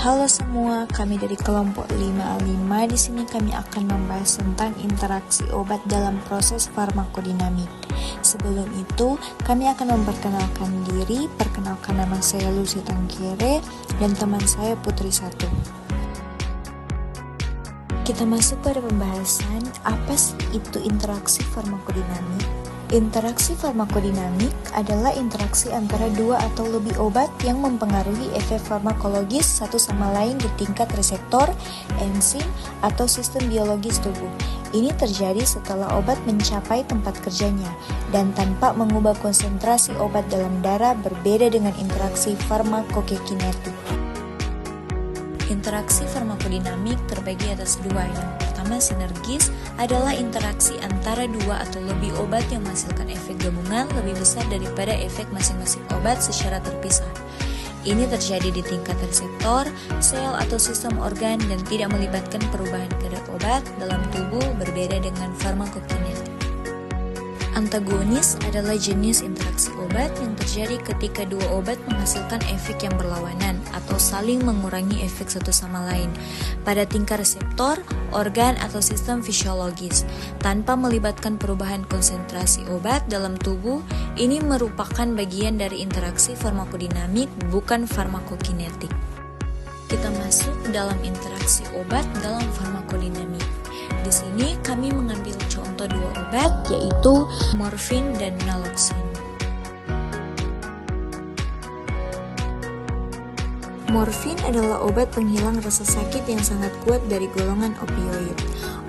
Halo semua, kami dari kelompok 5A5. Di sini kami akan membahas tentang interaksi obat dalam proses farmakodinamik. Sebelum itu, kami akan memperkenalkan diri. Perkenalkan, nama saya Lucy Tangkere dan teman saya Putri Satu. Kita masuk pada pembahasan apa sih itu interaksi farmakodinamik. Interaksi farmakodinamik adalah interaksi antara dua atau lebih obat yang mempengaruhi efek farmakologis satu sama lain di tingkat reseptor, enzim, atau sistem biologis tubuh. Ini terjadi setelah obat mencapai tempat kerjanya dan tanpa mengubah konsentrasi obat dalam darah, berbeda dengan interaksi farmakokinetik. Interaksi farmakodinamik terbagi atas dua. Yang pertama, sinergis adalah interaksi antara dua atau lebih obat yang menghasilkan efek gabungan lebih besar daripada efek masing-masing obat secara terpisah. Ini terjadi di tingkat reseptor, sel atau sistem organ dan tidak melibatkan perubahan kadar obat dalam tubuh, berbeda dengan farmakokinetik. Antagonis adalah jenis interaksi obat yang terjadi ketika dua obat menghasilkan efek yang berlawanan atau saling mengurangi efek satu sama lain pada tingkat reseptor, organ, atau sistem fisiologis tanpa melibatkan perubahan konsentrasi obat dalam tubuh. Ini merupakan bagian dari interaksi farmakodinamik, bukan farmakokinetik. Kita masuk dalam interaksi obat dalam farmakodinamik. Di sini kami mengambil contoh dua obat, yaitu morfin dan naloxone. Morfin adalah obat penghilang rasa sakit yang sangat kuat dari golongan opioid.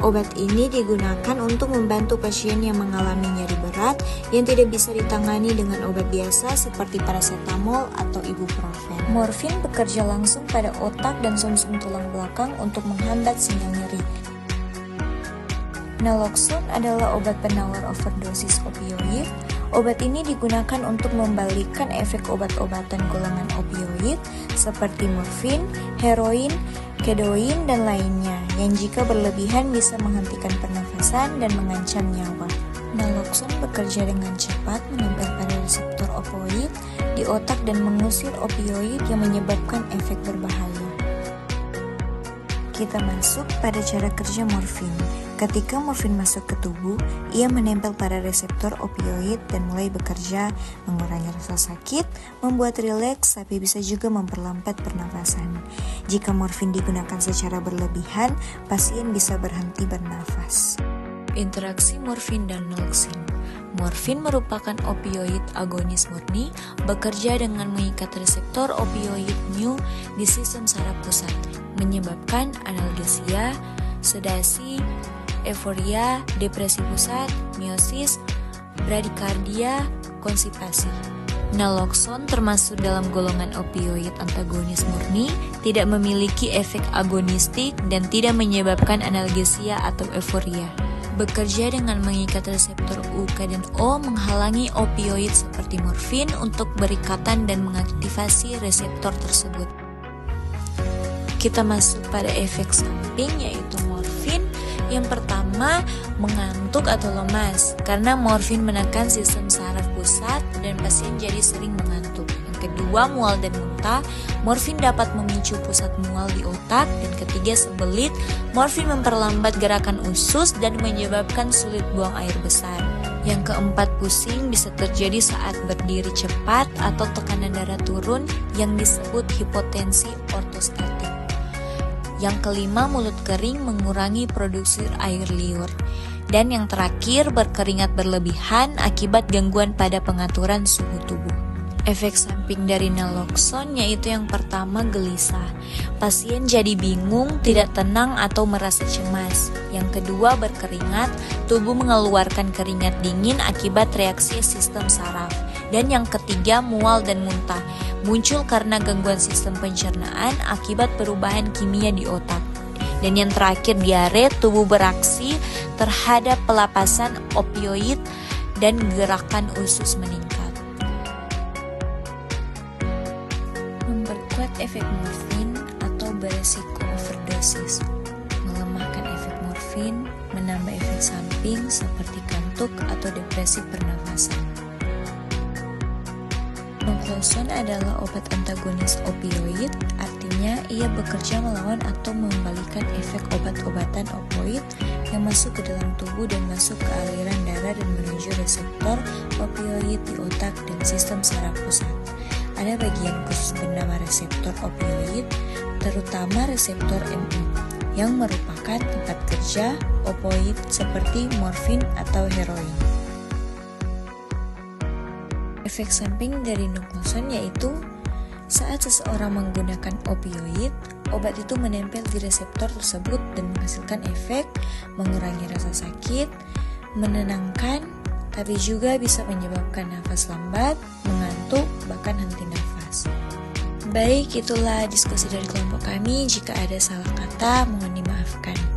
Obat ini digunakan untuk membantu pasien yang mengalami nyeri berat yang tidak bisa ditangani dengan obat biasa seperti paracetamol atau ibuprofen. Morfin bekerja langsung pada otak dan sumsum tulang belakang untuk menghambat sinyal nyeri. Naloxone adalah obat penawar overdosis opioid. Obat ini digunakan untuk membalikkan efek obat-obatan golongan opioid seperti morfin, heroin, kedoin, dan lainnya yang jika berlebihan bisa menghentikan pernafasan dan mengancam nyawa. Naloxone bekerja dengan cepat menempel pada reseptor opioid di otak dan mengusir opioid yang menyebabkan efek berbahaya. Kita masuk pada cara kerja morfin. Ketika morfin masuk ke tubuh, ia menempel pada reseptor opioid dan mulai bekerja, mengurangi rasa sakit, membuat rileks, tapi bisa juga memperlambat pernafasan. Jika morfin digunakan secara berlebihan, pasien bisa berhenti bernafas. Interaksi morfin dan naloxone. Morfin merupakan opioid agonis murni, bekerja dengan mengikat reseptor opioid mu di sistem saraf pusat, menyebabkan analgesia, sedasi, euforia, depresi pusat, miosis, bradikardia, konstipasi. Naloxone termasuk dalam golongan opioid antagonis murni, tidak memiliki efek agonistik dan tidak menyebabkan analgesia atau euforia. Bekerja dengan mengikat reseptor U, K, dan O, menghalangi opioid seperti morfin untuk berikatan dan mengaktifasi reseptor tersebut. Kita masuk pada efek samping, yaitu morfin. Yang pertama, mengantuk atau lemas karena morfin menekan sistem saraf pusat dan pasien jadi sering mengantuk. Yang kedua, mual dan muntah. Morfin dapat memicu pusat mual di otak. Dan ketiga, sebelit. Morfin memperlambat gerakan usus dan menyebabkan sulit buang air besar. Yang keempat, pusing bisa terjadi saat berdiri cepat atau tekanan darah turun yang disebut hipotensi ortostatik. Yang kelima, mulut kering mengurangi produksi air liur. Dan yang terakhir, berkeringat berlebihan akibat gangguan pada pengaturan suhu tubuh. Efek samping dari naloxone yaitu yang pertama, gelisah. Pasien jadi bingung, tidak tenang atau merasa cemas. Yang kedua, berkeringat. Tubuh mengeluarkan keringat dingin akibat reaksi sistem saraf. Dan yang ketiga, mual dan muntah. Muncul karena gangguan sistem pencernaan akibat perubahan kimia di otak. Dan yang terakhir, diare. Tubuh beraksi terhadap pelepasan opioid dan gerakan usus meningkat. Memperkuat efek morfin atau beresiko overdosis. Melemahkan efek morfin, menambah efek samping seperti kantuk atau depresi pernafasan. Naloxone adalah obat antagonis opioid, artinya Artinya, ia bekerja melawan atau membalikan efek obat-obatan opioid yang masuk ke dalam tubuh dan masuk ke aliran darah dan menuju reseptor opioid di otak dan sistem saraf pusat. Ada bagian khusus bernama reseptor opioid, terutama reseptor mu, yang merupakan tempat kerja opioid seperti morfin atau heroin. Efek samping dari nukloson yaitu saat seseorang menggunakan opioid, obat itu menempel di reseptor tersebut dan menghasilkan efek mengurangi rasa sakit, menenangkan, tapi juga bisa menyebabkan nafas lambat, mengantuk, bahkan henti nafas. Baik, itulah diskusi dari kelompok kami. Jika ada salah kata, mohon dimaafkan.